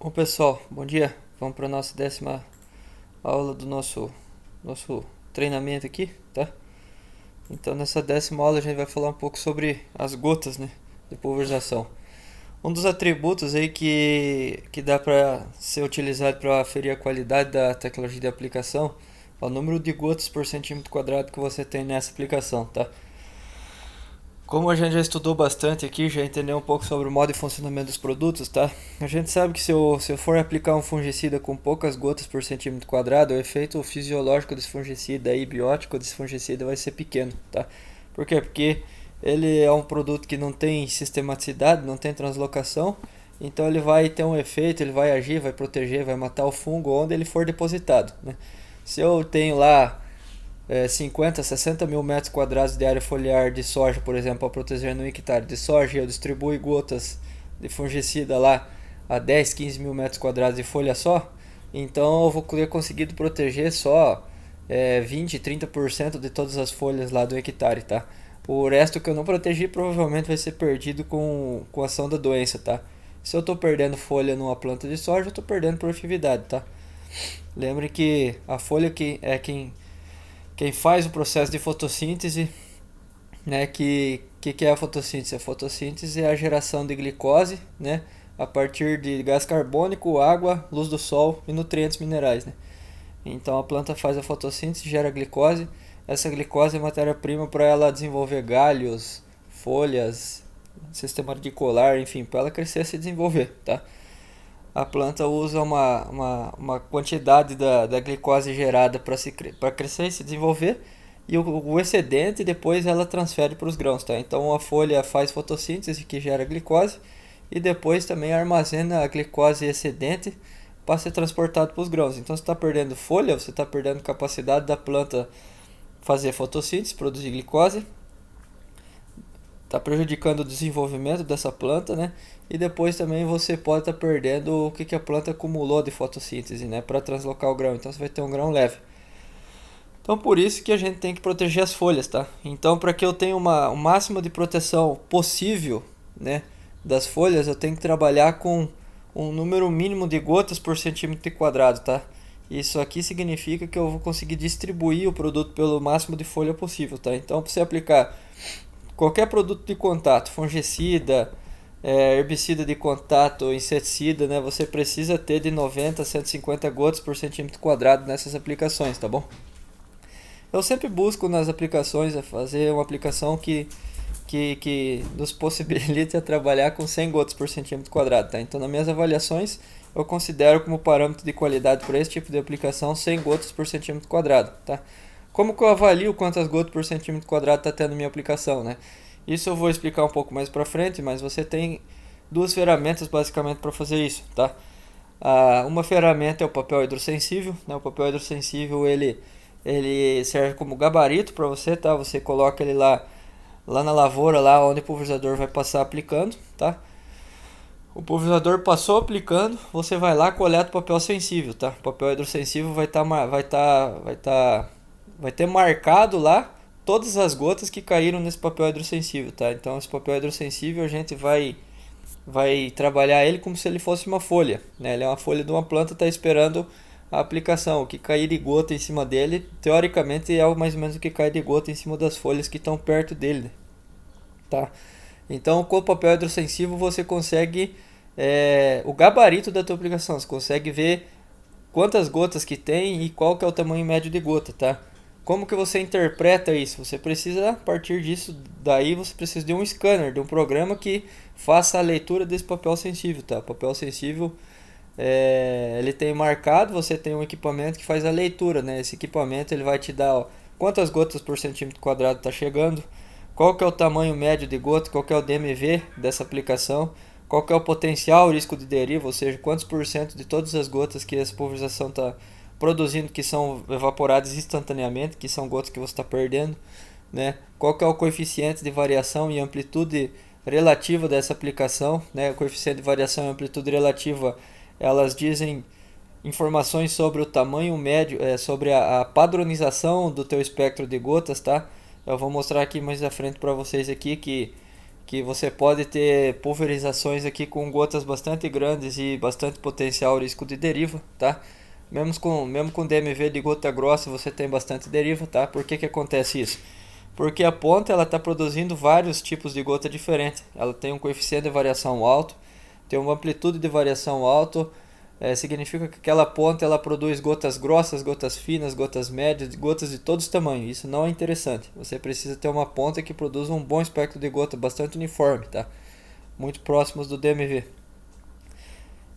Bom pessoal, bom dia. Vamos para a nossa 10ª aula do nosso treinamento aqui, tá? Então nessa 10ª aula a gente vai falar um pouco sobre as gotas, né, de pulverização. Um dos atributos aí que dá para ser utilizado para aferir a qualidade da tecnologia de aplicação é o número de gotas por centímetro quadrado que você tem nessa aplicação, tá? Como a gente já estudou bastante aqui, já entendeu um pouco sobre o modo de funcionamento dos produtos, tá? A gente sabe que se eu for aplicar um fungicida com poucas gotas por centímetro quadrado, o efeito fisiológico desse fungicida e biótico desse fungicida vai ser pequeno, tá? Por quê? Porque ele é um produto que não tem sistematicidade, não tem translocação, então ele vai ter um efeito, ele vai agir, vai proteger, vai matar o fungo onde ele for depositado, né? Se eu tenho lá 50, 60 mil metros quadrados de área foliar de soja, por exemplo, para proteger no hectare de soja, eu distribuo gotas de fungicida lá a 10, 15 mil metros quadrados de folha só, então eu vou ter conseguido proteger só 20, 30% de todas as folhas lá do hectare, tá? O resto que eu não protegi provavelmente vai ser perdido com a ação da doença, tá? Se eu estou perdendo folha numa planta de soja, eu estou perdendo produtividade, tá? Lembre que a folha que é quem faz o processo de fotossíntese, né, que é a fotossíntese? A fotossíntese é a geração de glicose, né, a partir de gás carbônico, água, luz do sol e nutrientes minerais, né? Então a planta faz a fotossíntese, gera glicose. Essa glicose é matéria-prima para ela desenvolver galhos, folhas, sistema radicular, enfim, para ela crescer e se desenvolver, tá? A planta usa uma quantidade da glicose gerada para crescer e se desenvolver, e o excedente depois ela transfere para os grãos, tá? Então a folha faz fotossíntese que gera glicose e depois também armazena a glicose excedente para ser transportado para os grãos. Então você está perdendo folha, você está perdendo capacidade da planta fazer fotossíntese, produzir glicose, está prejudicando o desenvolvimento dessa planta, né? E depois também você pode estar perdendo o que a planta acumulou de fotossíntese, né? Para translocar o grão. Então você vai ter um grão leve. Então por isso que a gente tem que proteger as folhas, tá? Então para que eu tenha o máximo de proteção possível, né, das folhas, eu tenho que trabalhar com um número mínimo de gotas por centímetro quadrado, tá? Isso aqui significa que eu vou conseguir distribuir o produto pelo máximo de folha possível, tá? Então para você aplicar qualquer produto de contato, fungicida, herbicida de contato, inseticida, né, você precisa ter de 90 a 150 gotas por centímetro quadrado nessas aplicações, tá bom? Eu sempre busco nas aplicações fazer uma aplicação que nos possibilite a trabalhar com 100 gotas por centímetro quadrado, tá? Então, nas minhas avaliações, eu considero como parâmetro de qualidade para esse tipo de aplicação 100 gotas por centímetro quadrado, tá? Como que eu avalio quantas gotas por centímetro quadrado está tendo minha aplicação, né? Isso eu vou explicar um pouco mais para frente, mas você tem duas ferramentas basicamente para fazer isso, tá? Uma ferramenta é o papel hidrossensível, né? O papel hidrossensível ele serve como gabarito para você, tá? Você coloca ele lá na lavoura, lá onde o pulverizador vai passar aplicando, tá? O pulverizador passou aplicando, você vai lá, coleta o papel sensível, tá? O papel hidrossensível vai ter marcado lá todas as gotas que caíram nesse papel hidrossensível, tá? Então esse papel hidrossensível a gente vai trabalhar ele como se ele fosse uma folha, né? Ele é uma folha de uma planta, está esperando a aplicação. O que cair de gota em cima dele, teoricamente é mais ou menos o que cai de gota em cima das folhas que estão perto dele, tá? Então com o papel hidrossensível você consegue o gabarito da tua aplicação, você consegue ver quantas gotas que tem e qual que é o tamanho médio de gota, tá? Como que você interpreta isso? Você precisa, a partir disso, daí você precisa de um scanner, de um programa que faça a leitura desse papel sensível, tá? O papel sensível, ele tem marcado, você tem um equipamento que faz a leitura, né? Esse equipamento ele vai te dar, ó, quantas gotas por centímetro quadrado está chegando, qual que é o tamanho médio de gota, qual que é o DMV dessa aplicação, qual que é o potencial risco de deriva, ou seja, quantos por cento de todas as gotas que essa pulverização está produzindo que são evaporadas instantaneamente, que são gotas que você está perdendo, né? Qual que é o coeficiente de variação e amplitude relativa dessa aplicação, né? O coeficiente de variação e amplitude relativa, elas dizem informações sobre o tamanho médio, sobre a padronização do teu espectro de gotas, tá? Eu vou mostrar aqui mais à frente para vocês aqui que você pode ter pulverizações aqui com gotas bastante grandes e bastante potencial risco de deriva, tá? Mesmo com DMV de gota grossa você tem bastante deriva, tá? Por que acontece isso? Porque a ponta ela está produzindo vários tipos de gota diferentes. Ela tem um coeficiente de variação alto, tem uma amplitude de variação alto. Significa que aquela ponta ela produz gotas grossas, gotas finas, gotas médias, gotas de todos os tamanhos. Isso não é interessante. Você precisa ter uma ponta que produza um bom espectro de gota, bastante uniforme, tá? Muito próximos do DMV.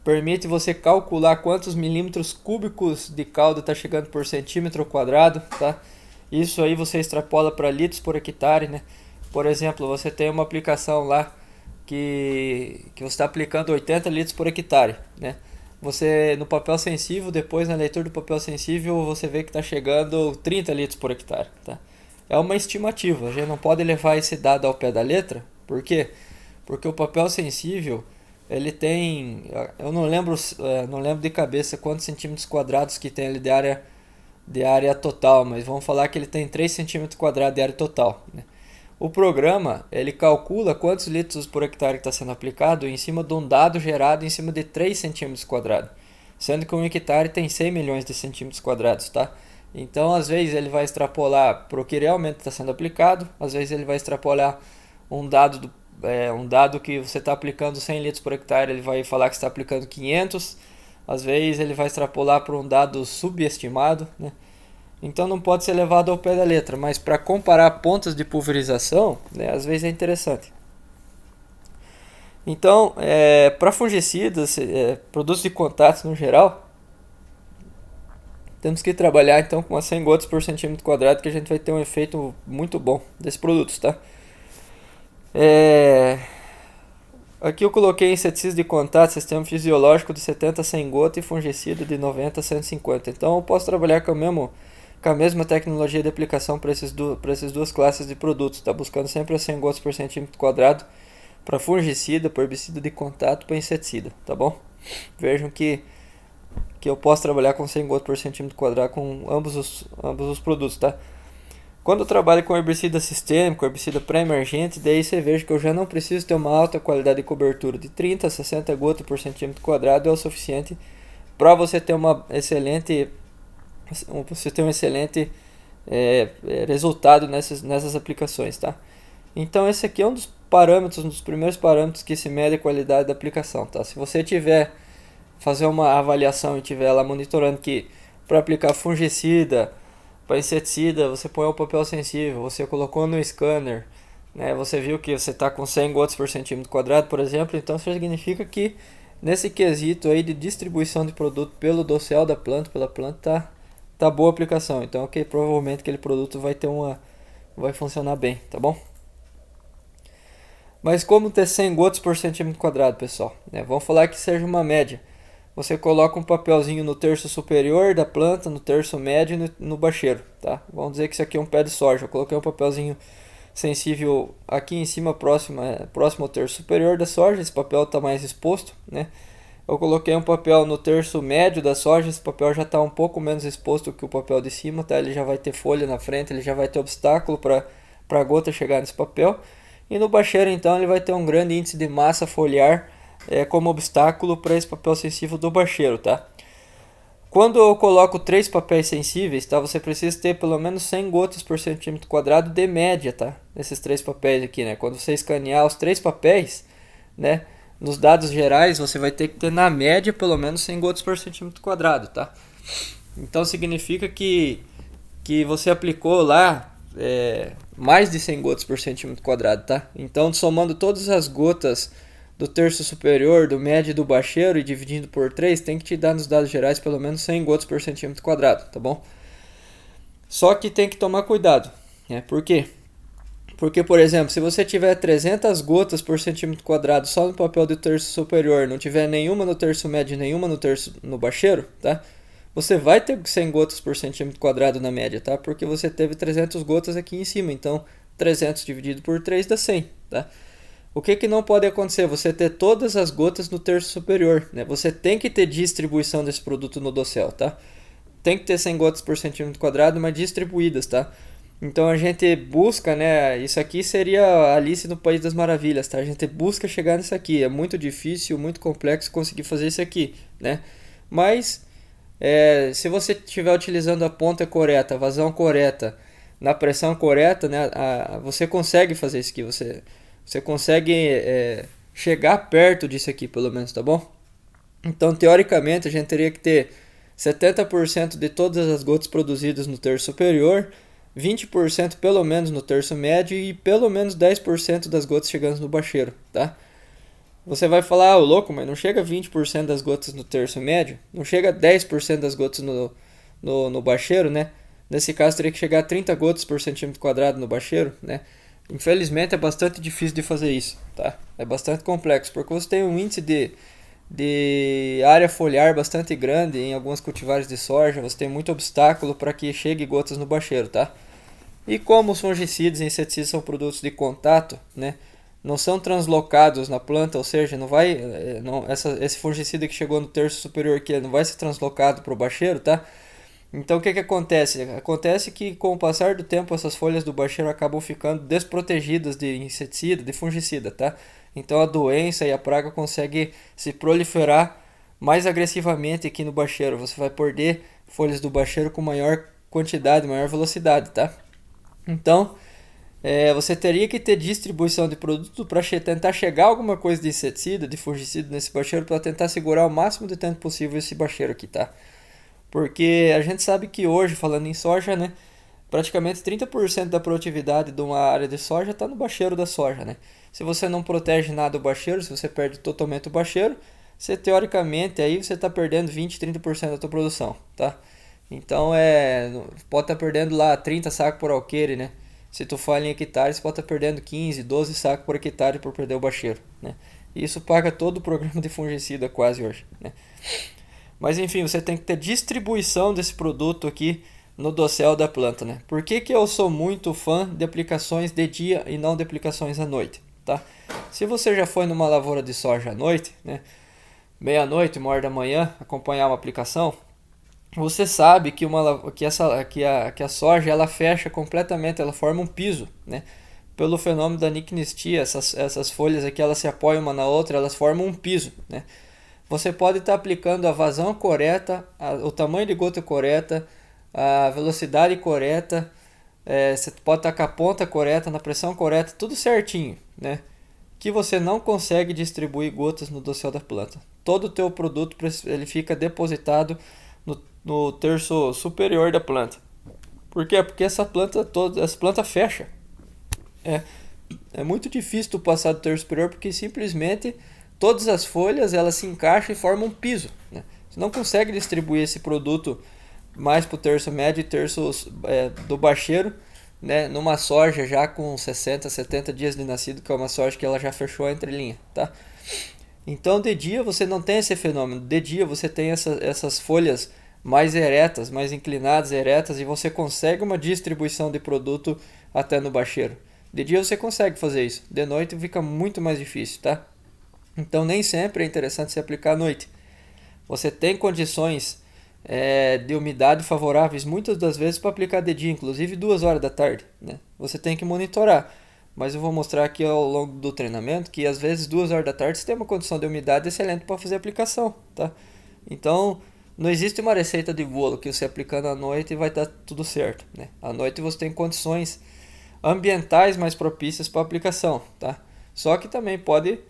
Permite você calcular quantos milímetros cúbicos de calda está chegando por centímetro quadrado, tá? Isso aí você extrapola para litros por hectare, né? Por exemplo, você tem uma aplicação lá que você está aplicando 80 litros por hectare, né? Você no papel sensível, depois na leitura do papel sensível, você vê que está chegando 30 litros por hectare, tá? É uma estimativa, a gente não pode levar esse dado ao pé da letra. Por quê? Porque o papel sensível, ele tem, eu não lembro de cabeça quantos centímetros quadrados que tem ali de área total, mas vamos falar que ele tem 3 centímetros quadrados de área total, né? O programa, ele calcula quantos litros por hectare está sendo aplicado em cima de um dado gerado em cima de 3 centímetros quadrados, sendo que um hectare tem 100 milhões de centímetros quadrados, tá? Então, às vezes ele vai extrapolar para o que realmente está sendo aplicado, às vezes ele vai extrapolar um dado que você está aplicando 100 litros por hectare, ele vai falar que está aplicando 500, às vezes ele vai extrapolar para um dado subestimado, né? Então não pode ser levado ao pé da letra, mas para comparar pontos de pulverização, né, às vezes é interessante. Então, para fungicidas, produtos de contato no geral, temos que trabalhar então com as 100 gotas por centímetro quadrado, que a gente vai ter um efeito muito bom desses produtos, tá? Aqui eu coloquei inseticida de contato, sistema fisiológico de 70 a 100 gotas e fungicida de 90 a 150. Então eu posso trabalhar com a mesma tecnologia de aplicação para essas duas classes de produtos. Está buscando sempre as 100 gotas por centímetro quadrado para fungicida, para herbicida de contato, para inseticida, tá bom? Vejam que eu posso trabalhar com 100 gotas por centímetro quadrado com ambos os produtos, tá? Quando eu trabalho com herbicida sistêmico, herbicida pré-emergente, daí você veja que eu já não preciso ter uma alta qualidade de cobertura. De 30 a 60 gotas por centímetro quadrado é o suficiente para você ter um excelente resultado nessas aplicações, tá? Então esse aqui é um dos primeiros parâmetros que se mede a qualidade da aplicação, tá? Se você fazer uma avaliação e tiver lá monitorando que para aplicar fungicida, para inseticida, você põe o papel sensível, você colocou no scanner, né? Você viu que você está com 100 gotas por centímetro quadrado, por exemplo, então isso significa que nesse quesito aí de distribuição de produto pelo dossel da planta, pela planta, tá boa a aplicação. Então, provavelmente aquele produto vai funcionar bem, tá bom? Mas como ter 100 gotas por centímetro quadrado, pessoal? Vamos falar que seja uma média. Você coloca um papelzinho no terço superior da planta, no terço médio e no bacheiro, tá? Vamos dizer que isso aqui é um pé de soja. Eu coloquei um papelzinho sensível aqui em cima, próximo ao terço superior da soja. Esse papel está mais exposto, né? Eu coloquei um papel no terço médio da soja. Esse papel já está um pouco menos exposto que o papel de cima, tá? Ele já vai ter folha na frente, ele já vai ter obstáculo para a gota chegar nesse papel. E no bacheiro, então, ele vai ter um grande índice de massa foliar como obstáculo para esse papel sensível do bacheiro, tá? Quando eu coloco 3 papéis sensíveis, tá? Você precisa ter pelo menos 100 gotas por centímetro quadrado de média, tá? Nesses 3 papéis aqui, né? Quando você escanear os 3 papéis, né? Nos dados gerais, você vai ter que ter na média pelo menos 100 gotas por centímetro quadrado, tá? Então significa que você aplicou lá mais de 100 gotas por centímetro quadrado, tá? Então, somando todas as gotas do terço superior, do médio e do bacheiro e dividindo por 3, tem que te dar nos dados gerais pelo menos 100 gotas por centímetro quadrado, tá bom? Só que tem que tomar cuidado, né? Por quê? Porque, por exemplo, se você tiver 300 gotas por centímetro quadrado só no papel do terço superior, não tiver nenhuma no terço médio e nenhuma no bacheiro, tá? Você vai ter 100 gotas por centímetro quadrado na média, tá? Porque você teve 300 gotas aqui em cima, então 300 dividido por 3 dá 100, tá? O que não pode acontecer? Você ter todas as gotas no terço superior, né? Você tem que ter distribuição desse produto no dossel, tá? Tem que ter 100 gotas por centímetro quadrado, mas distribuídas, tá? Então a gente busca, né? Isso aqui seria a Alice no País das Maravilhas, tá? A gente busca chegar nisso aqui. É muito difícil, muito complexo conseguir fazer isso aqui, né? Mas se você estiver utilizando a ponta correta, a vazão correta, na pressão correta, né? Você consegue fazer isso aqui. Você consegue chegar perto disso aqui, pelo menos, tá bom? Então, teoricamente, a gente teria que ter 70% de todas as gotas produzidas no terço superior, 20% pelo menos no terço médio e pelo menos 10% das gotas chegando no bacheiro, tá? Você vai falar, louco, mas não chega 20% das gotas no terço médio? Não chega 10% das gotas no bacheiro, né? Nesse caso, teria que chegar a 30 gotas por centímetro quadrado no bacheiro, né? Infelizmente, é bastante difícil de fazer isso, tá? É bastante complexo, porque você tem um índice de área foliar bastante grande em algumas cultivares de soja, você tem muito obstáculo para que chegue gotas no bacheiro, tá? E como os fungicidas e inseticidas são produtos de contato, né, não são translocados na planta, ou seja, não vai, esse fungicida que chegou no terço superior aqui, não vai ser translocado para o bacheiro, tá? Então o que acontece? Acontece que com o passar do tempo essas folhas do bacheiro acabam ficando desprotegidas de inseticida, de fungicida, tá? Então a doença e a praga conseguem se proliferar mais agressivamente aqui no bacheiro. Você vai perder folhas do bacheiro com maior quantidade, maior velocidade, tá? Então você teria que ter distribuição de produto para tentar chegar alguma coisa de inseticida, de fungicida nesse bacheiro para tentar segurar o máximo de tempo possível esse bacheiro aqui, tá? Porque a gente sabe que hoje, falando em soja, né, praticamente 30% da produtividade de uma área de soja está no bacheiro da soja, né? Se você não protege nada o bacheiro, se você perde totalmente o bacheiro, você teoricamente aí você está perdendo 20, 30% da tua produção, tá? Então pode estar perdendo lá 30 sacos por alqueire, né? Se tu fala em hectares, pode estar perdendo 15, 12 sacos por hectare por perder o bacheiro, né? E isso paga todo o programa de fungicida quase hoje, né? Mas enfim, você tem que ter distribuição desse produto aqui no dossel da planta, né? Por que eu sou muito fã de aplicações de dia e não de aplicações à noite, tá? Se você já foi numa lavoura de soja à noite, né? Meia-noite, 1h da manhã, acompanhar uma aplicação, você sabe que a soja ela fecha completamente, ela forma um piso, né? Pelo fenômeno da nicnistia, essas folhas aqui elas se apoiam uma na outra, elas formam um piso, né? Você pode estar aplicando a vazão correta, o tamanho de gota correta, a velocidade correta, você pode estar com a ponta correta, na pressão correta, tudo certinho, né? Que você não consegue distribuir gotas no dossel da planta. Todo o teu produto ele fica depositado no terço superior da planta. Por quê? Porque essa planta fecha. É muito difícil tu passar do terço superior porque simplesmente todas as folhas elas se encaixam e formam um piso, né? Você não consegue distribuir esse produto mais para o terço médio e terço do bacheiro, né? Numa soja já com 60, 70 dias de nascido, que é uma soja que ela já fechou a entrelinha, tá? Então de dia você não tem esse fenômeno, de dia você tem essas folhas mais eretas, mais inclinadas, eretas, e você consegue uma distribuição de produto até no bacheiro. De dia você consegue fazer isso, de noite fica muito mais difícil, tá? Então nem sempre é interessante se aplicar à noite. Você tem condições de umidade favoráveis muitas das vezes para aplicar de dia, inclusive 2 horas da tarde, né? Você tem que monitorar. Mas eu vou mostrar aqui ao longo do treinamento que às vezes 2 horas da tarde você tem uma condição de umidade excelente para fazer a aplicação, tá? Então não existe uma receita de bolo que você aplicando à noite vai dar tudo certo, né? À noite você tem condições ambientais mais propícias para aplicação, tá? Só que também pode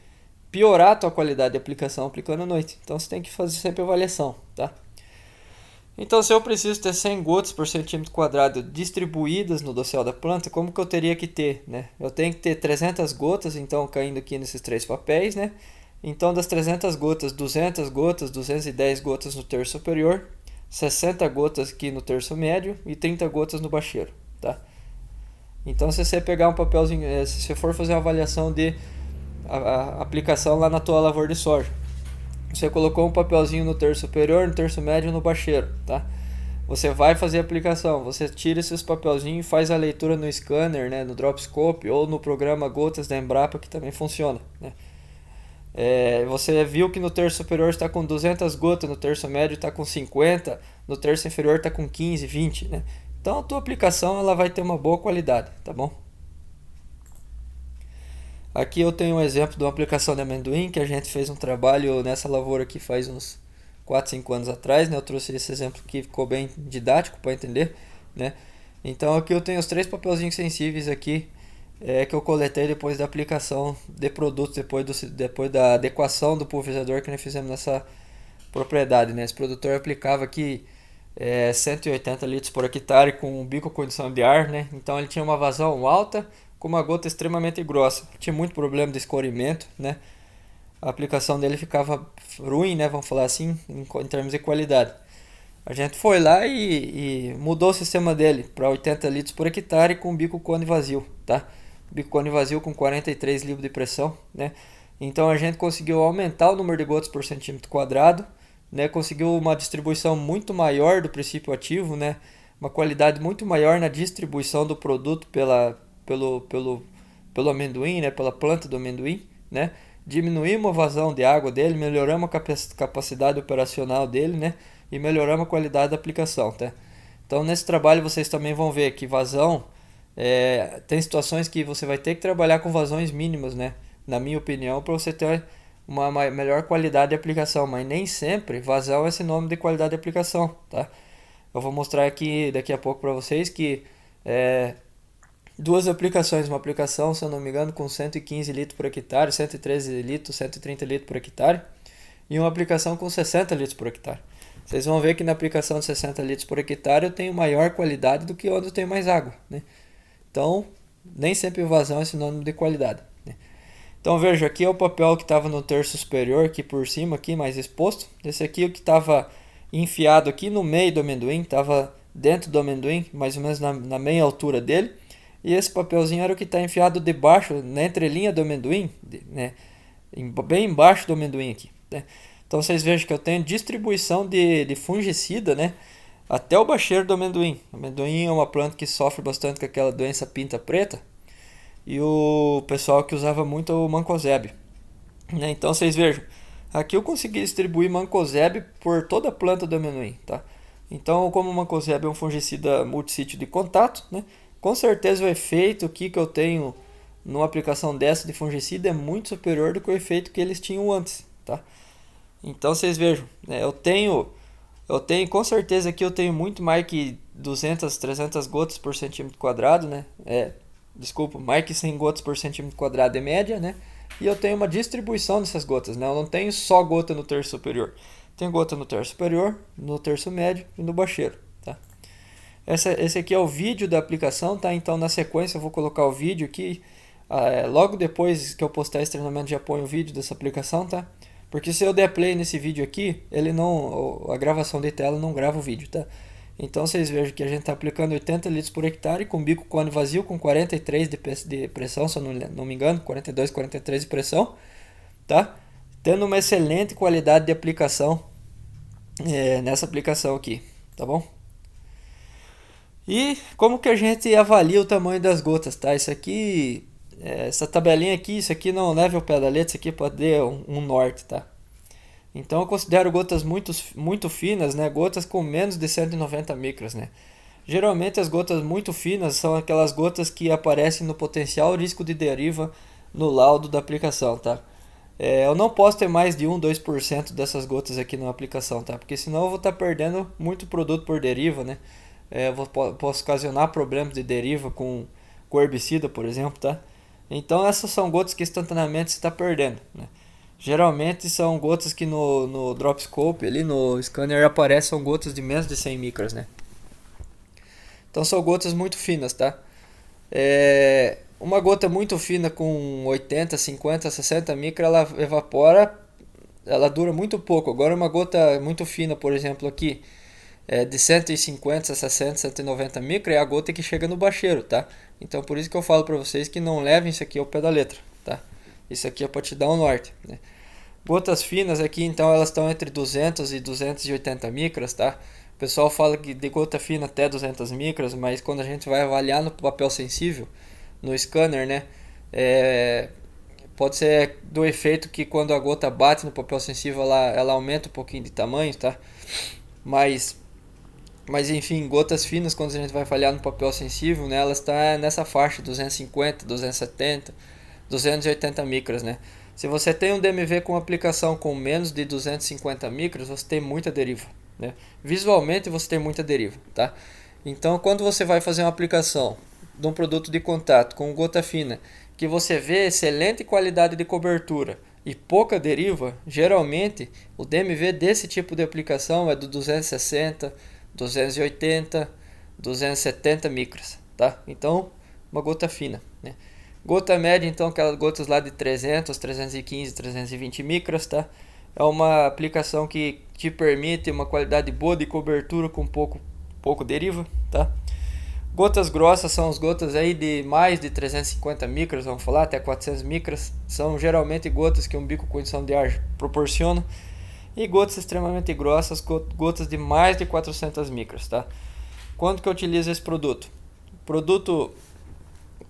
piorar a tua qualidade de aplicação aplicando à noite. Então você tem que fazer sempre avaliação, tá? Então se eu preciso ter 100 gotas por centímetro quadrado distribuídas no dossel da planta, como que eu teria que ter, né? Eu tenho que ter 300 gotas, então caindo aqui nesses 3 papéis, né? Então das 300 gotas, 200 gotas, 210 gotas no terço superior, 60 gotas aqui no terço médio e 30 gotas no bacheiro, tá? Então se você pegar um papelzinho, se você for fazer uma avaliação de a aplicação lá na tua lavoura de soja, você colocou um papelzinho no terço superior, no terço médio e no bacheiro, tá? Você vai fazer a aplicação, você tira esses papelzinhos e faz a leitura no scanner, né, no Dropscope ou no programa Gotas da Embrapa, que também funciona, né? Você viu que no terço superior está com 200 gotas, no terço médio está com 50, no terço inferior está com 15, 20, né? Então a tua aplicação ela vai ter uma boa qualidade, tá bom? Aqui eu tenho um exemplo de uma aplicação de amendoim que a gente fez um trabalho nessa lavoura aqui faz uns 4, 5 anos atrás, né? Eu trouxe esse exemplo que ficou bem didático para entender, né? Então aqui eu tenho os 3 papelzinhos sensíveis aqui que eu coletei depois da aplicação de produtos, depois da adequação do pulverizador que nós fizemos nessa propriedade, né? Esse produtor aplicava aqui 180 litros por hectare com um bico condição de ar, né? Então ele tinha uma vazão alta com uma gota extremamente grossa. Tinha muito problema de escorrimento, né? A aplicação dele ficava ruim, né? Vamos falar assim, em termos de qualidade. A gente foi lá e mudou o sistema dele para 80 litros por hectare com bico cone vazio, tá? Bico cone vazio com 43 livros de pressão, né? Então a gente conseguiu aumentar o número de gotas por centímetro quadrado, né? Conseguiu uma distribuição muito maior do princípio ativo, né? Uma qualidade muito maior na distribuição do produto pelo amendoim, né? Pela planta do amendoim, né? Diminuímos a vazão de água dele, melhoramos a capacidade operacional dele, né? E melhoramos a qualidade da aplicação, tá? Então nesse trabalho vocês também vão ver que vazão tem situações que você vai ter que trabalhar com vazões mínimas, né? Na minha opinião, para você ter uma melhor qualidade de aplicação, mas nem sempre vazão é sinônimo de qualidade de aplicação, tá? Eu vou mostrar aqui daqui a pouco para vocês que duas aplicações, uma aplicação, se eu não me engano, com 115 litros por hectare, 113 litros, 130 litros por hectare, e uma aplicação com 60 litros por hectare. Vocês vão ver que na aplicação de 60 litros por hectare eu tenho maior qualidade do que onde eu tenho mais água, né? Então, nem sempre vazão é sinônimo de qualidade, né? Então veja, aqui é o papel que estava no terço superior, aqui por cima, aqui mais exposto. Esse aqui é o que estava enfiado aqui no meio do amendoim, estava dentro do amendoim, mais ou menos na meia altura dele. E esse papelzinho era o que está enfiado debaixo, na entrelinha do amendoim, né? Bem embaixo do amendoim aqui, né? Então vocês vejam que eu tenho distribuição de fungicida, né? Até o bacheiro do amendoim. O amendoim é uma planta que sofre bastante com aquela doença pinta preta. E o pessoal que usava muito o mancozeb, né? Então vocês vejam, aqui eu consegui distribuir mancozeb por toda a planta do amendoim, tá? Então, como o mancozeb é um fungicida multissítio de contato, né? Com certeza o efeito que eu tenho numa aplicação dessa de fungicida é muito superior do que o efeito que eles tinham antes, tá? Então vocês vejam, né? Eu tenho com certeza aqui eu tenho muito mais que 200, 300 gotas por centímetro quadrado, né? Desculpa, mais que 100 gotas por centímetro quadrado é média, né? E eu tenho uma distribuição dessas gotas, né? Eu não tenho só gota no terço superior. Tenho gota no terço superior, no terço médio e no bacheiro, tá? Esse aqui é o vídeo da aplicação, tá? Então na sequência eu vou colocar o vídeo aqui. Logo depois que eu postar esse treinamento já ponho o vídeo dessa aplicação, tá? Porque se eu der play nesse vídeo aqui, a gravação de tela não grava o vídeo, tá? Então vocês vejam que a gente está aplicando 80 litros por hectare com bico cone vazio com 43 de pressão, se eu não me engano, 42, 43 de pressão, tá? Tendo uma excelente qualidade de aplicação nessa aplicação aqui, tá bom? E como que a gente avalia o tamanho das gotas, tá? Isso aqui, essa tabelinha aqui, isso aqui não leva ao pé da letra, isso aqui pode ter um norte, tá? Então eu considero gotas muito finas, né? Gotas com menos de 190 micras, né? Geralmente as gotas muito finas são aquelas gotas que aparecem no potencial risco de deriva no laudo da aplicação, tá? Eu não posso ter mais de 1, 2% dessas gotas aqui na aplicação, tá? Porque senão eu vou estar perdendo muito produto por deriva, né? Posso ocasionar problemas de deriva com herbicida, por exemplo, tá? Então essas são gotas que instantaneamente você está perdendo, né? Geralmente são gotas que no Dropscope, ali no scanner, aparecem são gotas de menos de 100 micras, né? Então são gotas muito finas, tá? Uma gota muito fina com 80, 50, 60 micras, ela evapora, ela dura muito pouco. Agora uma gota muito fina, por exemplo, aqui, de 150, 60, 190 micras, é a gota que chega no bacheiro, tá? Então por isso que eu falo para vocês que não levem isso aqui ao pé da letra, tá? Isso aqui é para te dar um norte, né? Gotas finas aqui, então, elas estão entre 200 e 280 micras, tá? O pessoal fala que de gota fina até 200 micras, mas quando a gente vai avaliar no papel sensível, no scanner, né? Pode ser do efeito que quando a gota bate no papel sensível, ela aumenta um pouquinho de tamanho, tá? Mas Mas enfim, gotas finas, quando a gente vai falhar no papel sensível, né, elas estão nessa faixa, 250, 270, 280 micras, né? Se você tem um DMV com aplicação com menos de 250 micras, você tem muita deriva, né? Visualmente você tem muita deriva, tá? Então, quando você vai fazer uma aplicação de um produto de contato com gota fina, que você vê excelente qualidade de cobertura e pouca deriva, geralmente o DMV desse tipo de aplicação é do 260, 280, 270 micras, tá? Então, uma gota fina, né? Gota média, então, aquelas gotas lá de 300, 315, 320 micras, tá? É uma aplicação que te permite uma qualidade boa de cobertura com pouco deriva, tá? Gotas grossas são as gotas aí de mais de 350 micras, vamos falar, até 400 micras. São geralmente gotas que um bico com condição de ar proporciona. E gotas extremamente grossas, gotas de mais de 400 micras, tá? Quando que eu utilizo esse produto?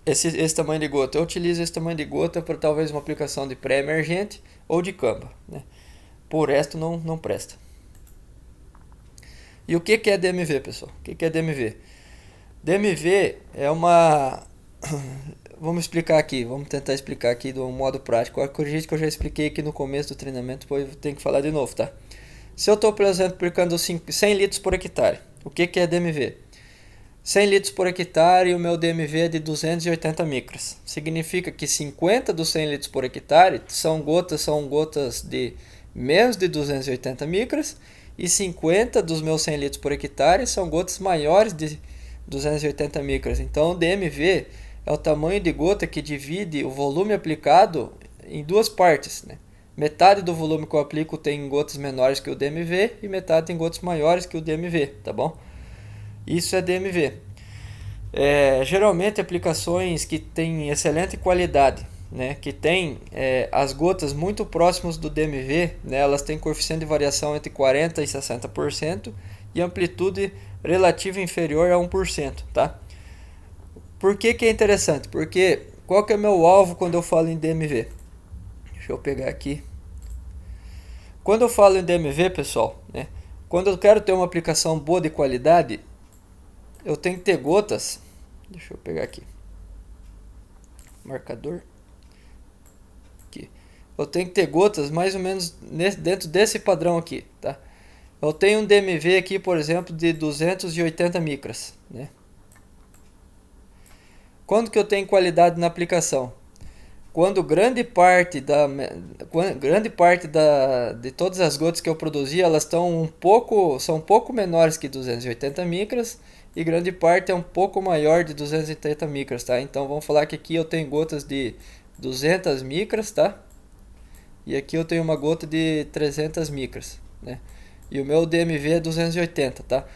Esse tamanho de gota. Eu utilizo esse tamanho de gota para talvez uma aplicação de pré-emergente ou de camba, né? Por resto não presta. E o que é DMV, pessoal? O que é DMV? DMV é uma... Vamos explicar aqui, vamos tentar explicar aqui de um modo prático. Acredito que eu já expliquei aqui no começo do treinamento, depois eu tenho que falar de novo, tá? Se eu estou, por exemplo, aplicando 100 litros por hectare, o que é DMV? 100 litros por hectare e o meu DMV é de 280 micras. Significa que 50 dos 100 litros por hectare são gotas de menos de 280 micras e 50 dos meus 100 litros por hectare são gotas maiores de 280 micras. Então o DMV é o tamanho de gota que divide o volume aplicado em duas partes, né? Metade do volume que eu aplico tem gotas menores que o DMV e metade tem gotas maiores que o DMV, tá bom? Isso é DMV. Geralmente aplicações que têm excelente qualidade, né, que tem as gotas muito próximas do DMV, né, elas têm coeficiente de variação entre 40% e 60% e amplitude relativa inferior a 1%, tá? Por que é interessante? Porque qual que é o meu alvo quando eu falo em DMV? Deixa eu pegar aqui. Quando eu falo em DMV, pessoal, né, quando eu quero ter uma aplicação boa de qualidade, eu tenho que ter gotas. Deixa eu pegar aqui. Marcador. Aqui. Eu tenho que ter gotas mais ou menos dentro desse padrão aqui, tá? Eu tenho um DMV aqui, por exemplo, de 280 micras, né? Quando que eu tenho qualidade na aplicação? Quando grande parte de todas as gotas que eu produzi, elas são um pouco menores que 280 micras e grande parte é um pouco maior de 280 micras, tá? Então vamos falar que aqui eu tenho gotas de 200 micras, tá? E aqui eu tenho uma gota de 300 micras, né? E o meu DMV é 280, tá?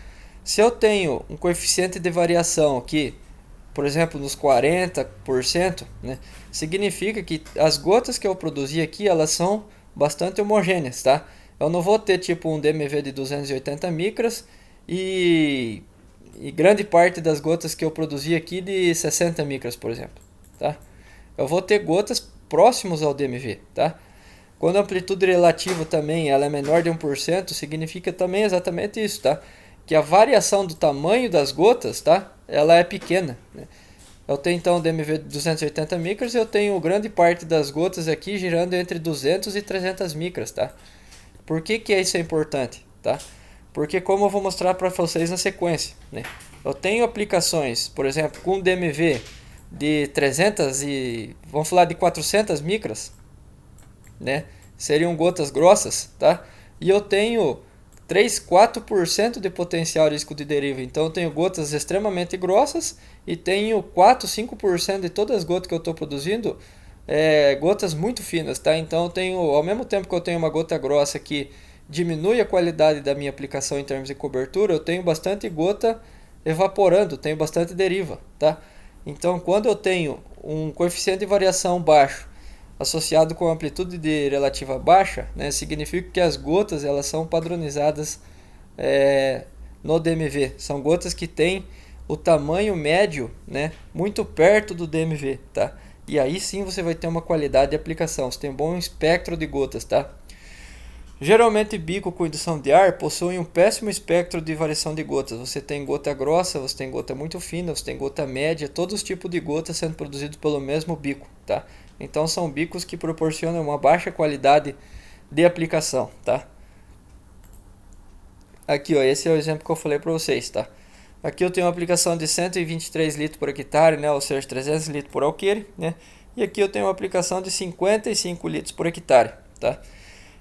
Se eu tenho um coeficiente de variação aqui, por exemplo, nos 40%, né, significa que as gotas que eu produzi aqui, elas são bastante homogêneas, tá? Eu não vou ter tipo um DMV de 280 micras e grande parte das gotas que eu produzi aqui de 60 micras, por exemplo, tá? Eu vou ter gotas próximos ao DMV, tá? Quando a amplitude relativa também ela é menor de 1%, significa também exatamente isso, tá? Que a variação do tamanho das gotas, tá? Ela é pequena, né? Eu tenho então o DMV de 280 micras e eu tenho grande parte das gotas aqui girando entre 200 e 300 micras, tá? Por que isso é importante, tá? Porque como eu vou mostrar para vocês na sequência, né? Eu tenho aplicações, por exemplo, com DMV de 300 e vamos falar de 400 micras, né? Seriam gotas grossas, tá? E eu tenho 3, 4% de potencial risco de deriva. Então eu tenho gotas extremamente grossas e tenho 4, 5% de todas as gotas que eu estou produzindo gotas muito finas, tá? Então eu tenho, ao mesmo tempo que eu tenho uma gota grossa que diminui a qualidade da minha aplicação em termos de cobertura, eu tenho bastante gota evaporando, tenho bastante deriva, tá? Então quando eu tenho um coeficiente de variação baixo associado com amplitude de relativa baixa, né, significa que as gotas elas são padronizadas no DMV. São gotas que têm o tamanho médio, né, muito perto do DMV, tá? E aí sim você vai ter uma qualidade de aplicação, você tem um bom espectro de gotas, tá? Geralmente bico com indução de ar possui um péssimo espectro de variação de gotas. Você tem gota grossa, você tem gota muito fina, você tem gota média, todos os tipos de gotas sendo produzidos pelo mesmo bico, tá? Então são bicos que proporcionam uma baixa qualidade de aplicação, tá? Aqui, ó, esse é o exemplo que eu falei para vocês, tá? Aqui eu tenho uma aplicação de 123 litros por hectare, né? Ou seja, 300 litros por alqueire, né? E aqui eu tenho uma aplicação de 55 litros por hectare, tá?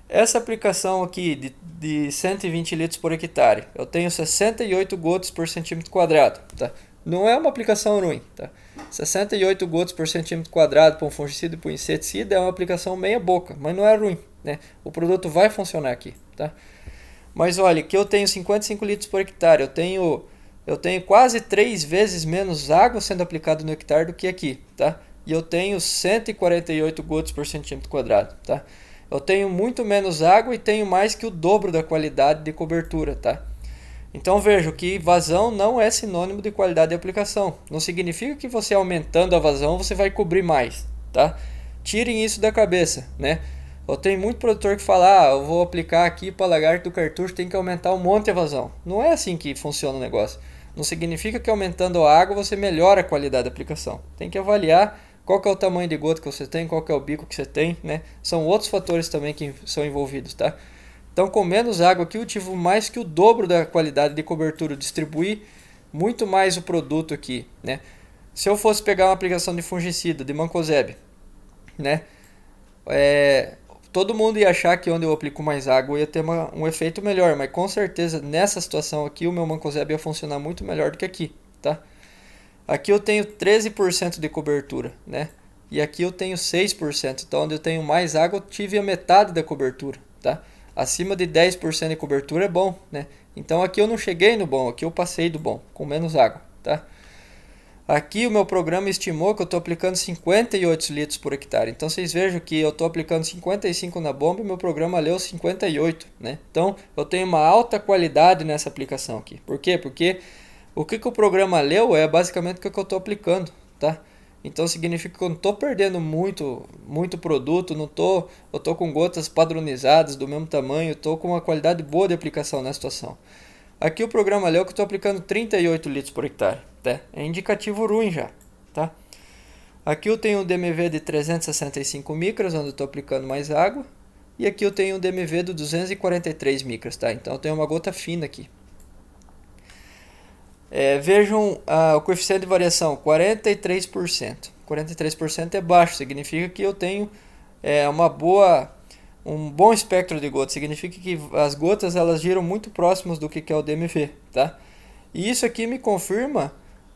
Essa aplicação aqui de 120 litros por hectare, eu tenho 68 gotas por centímetro quadrado, tá? Não é uma aplicação ruim, tá? 68 gotas por centímetro quadrado para um fungicida e para um inseticida é uma aplicação meia boca, mas não é ruim, né? O produto vai funcionar aqui, tá? Mas olha, aqui eu tenho 55 litros por hectare, eu tenho quase 3 vezes menos água sendo aplicada no hectare do que aqui, tá? E eu tenho 148 gotas por centímetro quadrado, tá? Eu tenho muito menos água e tenho mais que o dobro da qualidade de cobertura, tá? Então vejo que vazão não é sinônimo de qualidade de aplicação. Não significa que você aumentando a vazão você vai cobrir mais, tá? Tirem isso da cabeça, né? Eu tenho muito produtor que fala, eu vou aplicar aqui para lagarto do cartucho, tem que aumentar um monte a vazão. Não é assim que funciona o negócio. Não significa que aumentando a água você melhora a qualidade da aplicação. Tem que avaliar qual que é o tamanho de gota que você tem, qual que é o bico que você tem, né? São outros fatores também que são envolvidos, tá? Então, com menos água aqui, eu tive mais que o dobro da qualidade de cobertura, distribuir muito mais o produto aqui, né? Se eu fosse pegar uma aplicação de fungicida, de mancozeb, né? Todo mundo ia achar que onde eu aplico mais água ia ter um efeito melhor, mas com certeza nessa situação aqui o meu mancozeb ia funcionar muito melhor do que aqui, tá? Aqui eu tenho 13% de cobertura, né? E aqui eu tenho 6%. Então, onde eu tenho mais água, eu tive a metade da cobertura, tá? Acima de 10% de cobertura é bom, né? Então, aqui eu não cheguei no bom, aqui eu passei do bom, com menos água, tá? Aqui o meu programa estimou que eu estou aplicando 58 litros por hectare. Então, vocês vejam que eu estou aplicando 55 na bomba e meu programa leu 58, né? Então, eu tenho uma alta qualidade nessa aplicação aqui. Por quê? Porque o que o programa leu é basicamente o que eu estou aplicando, tá? Então significa que eu não estou perdendo muito produto, eu estou com gotas padronizadas do mesmo tamanho, estou com uma qualidade boa de aplicação na situação. Aqui o programa leu que eu estou aplicando 38 litros por hectare, tá? É indicativo ruim já, tá? Aqui eu tenho um DMV de 365 micras, onde eu estou aplicando mais água, e aqui eu tenho um DMV de 243 micras, tá? Então eu tenho uma gota fina aqui. Vejam o coeficiente de variação, 43%. 43% é baixo, significa que eu tenho um bom espectro de gotas. Significa que as gotas elas giram muito próximas do que é o DMV, tá? E isso aqui me confirma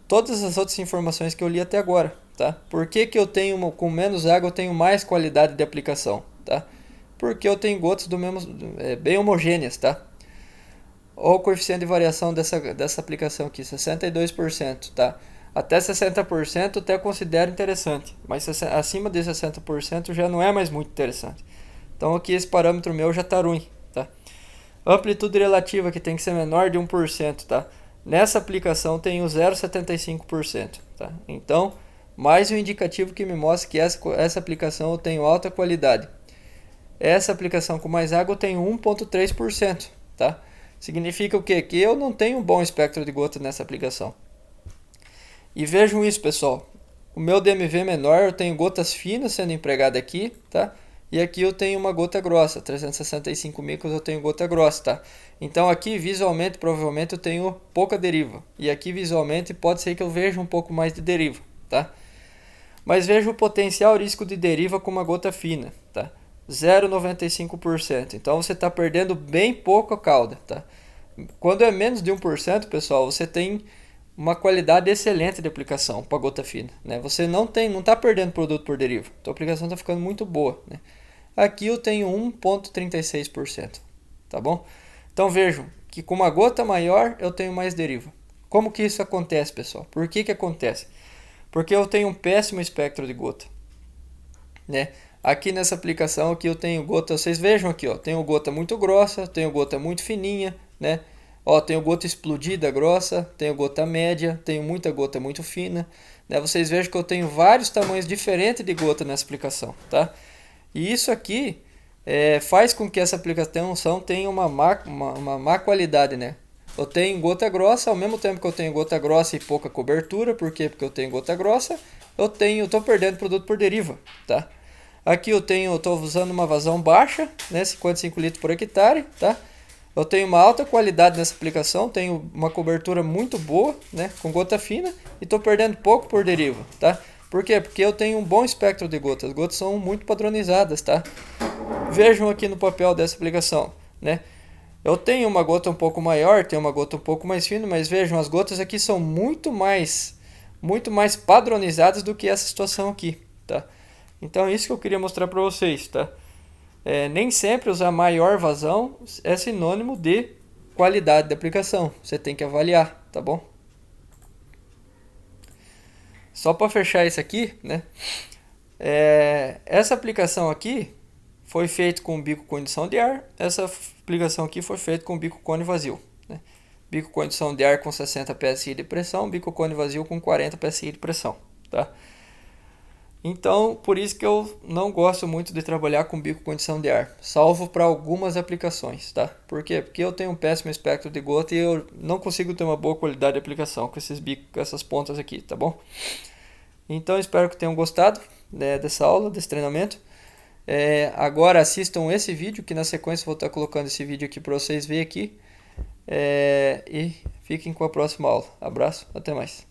todas as outras informações que eu li até agora, tá? Por que eu tenho, com menos água, eu tenho mais qualidade de aplicação, tá? Porque eu tenho gotas bem homogêneas, tá? Olha o coeficiente de variação dessa aplicação aqui, 62%, tá? Até 60% eu até considero interessante, mas acima de 60% já não é mais muito interessante. Então aqui esse parâmetro meu já está ruim, tá? Amplitude relativa que tem que ser menor de 1%, tá? Nessa aplicação tem o 0,75%, tá? Então, mais um indicativo que me mostra que essa aplicação eu tenho alta qualidade. Essa aplicação com mais água eu tenho 1,3%, tá? Significa o quê? Que eu não tenho um bom espectro de gota nessa aplicação. E vejam isso, pessoal. O meu DMV menor, eu tenho gotas finas sendo empregadas aqui, tá? E aqui eu tenho uma gota grossa, 365 micros eu tenho gota grossa, tá? Então aqui visualmente, provavelmente eu tenho pouca deriva. E aqui visualmente pode ser que eu veja um pouco mais de deriva, tá? Mas veja o potencial risco de deriva com uma gota fina, tá? 0,95%. Então você está perdendo bem pouco a cauda, tá? Quando é menos de 1%, pessoal, você tem uma qualidade excelente de aplicação para gota fina, né? Você não está perdendo produto por deriva. A aplicação está ficando muito boa, né? Aqui eu tenho 1,36%, tá bom? Então vejam que com uma gota maior eu tenho mais deriva. Como que isso acontece, pessoal? Por que acontece? Porque eu tenho um péssimo espectro de gota, né? Aqui nessa aplicação aqui eu tenho gota, vocês vejam aqui, ó, tenho gota muito grossa, tenho gota muito fininha, né? Ó, tenho gota explodida grossa, tenho gota média, tenho muita gota muito fina, né? Vocês vejam que eu tenho vários tamanhos diferentes de gota nessa aplicação, tá? E isso aqui faz com que essa aplicação tenha uma má qualidade, né? Eu tenho gota grossa, ao mesmo tempo que eu tenho gota grossa e pouca cobertura, por quê? Porque eu tenho gota grossa, eu tô perdendo produto por deriva, tá? Aqui eu tô usando uma vazão baixa, né, 55 litros por hectare, tá? Eu tenho uma alta qualidade nessa aplicação, tenho uma cobertura muito boa, né, com gota fina, e estou perdendo pouco por deriva, tá? Por quê? Porque eu tenho um bom espectro de gotas, as gotas são muito padronizadas, tá? Vejam aqui no papel dessa aplicação, né? Eu tenho uma gota um pouco maior, tenho uma gota um pouco mais fina, mas vejam, as gotas aqui são muito mais padronizadas do que essa situação aqui, tá? Então é isso que eu queria mostrar para vocês, tá? Nem sempre usar maior vazão é sinônimo de qualidade da aplicação. Você tem que avaliar, tá bom? Só para fechar isso aqui, né? Essa aplicação aqui foi feita com bico condição de ar. Essa aplicação aqui foi feita com bico cone vazio, né? Bico condição de ar com 60 psi de pressão, bico cone vazio com 40 psi de pressão, tá? Então, por isso que eu não gosto muito de trabalhar com bico condição de ar, salvo para algumas aplicações, tá? Por quê? Porque eu tenho um péssimo espectro de gota e eu não consigo ter uma boa qualidade de aplicação com esses bicos, com essas pontas aqui, tá bom? Então, espero que tenham gostado, né, dessa aula, desse treinamento. Agora assistam esse vídeo, que na sequência eu vou estar colocando esse vídeo aqui para vocês verem aqui. E fiquem com a próxima aula. Abraço, até mais.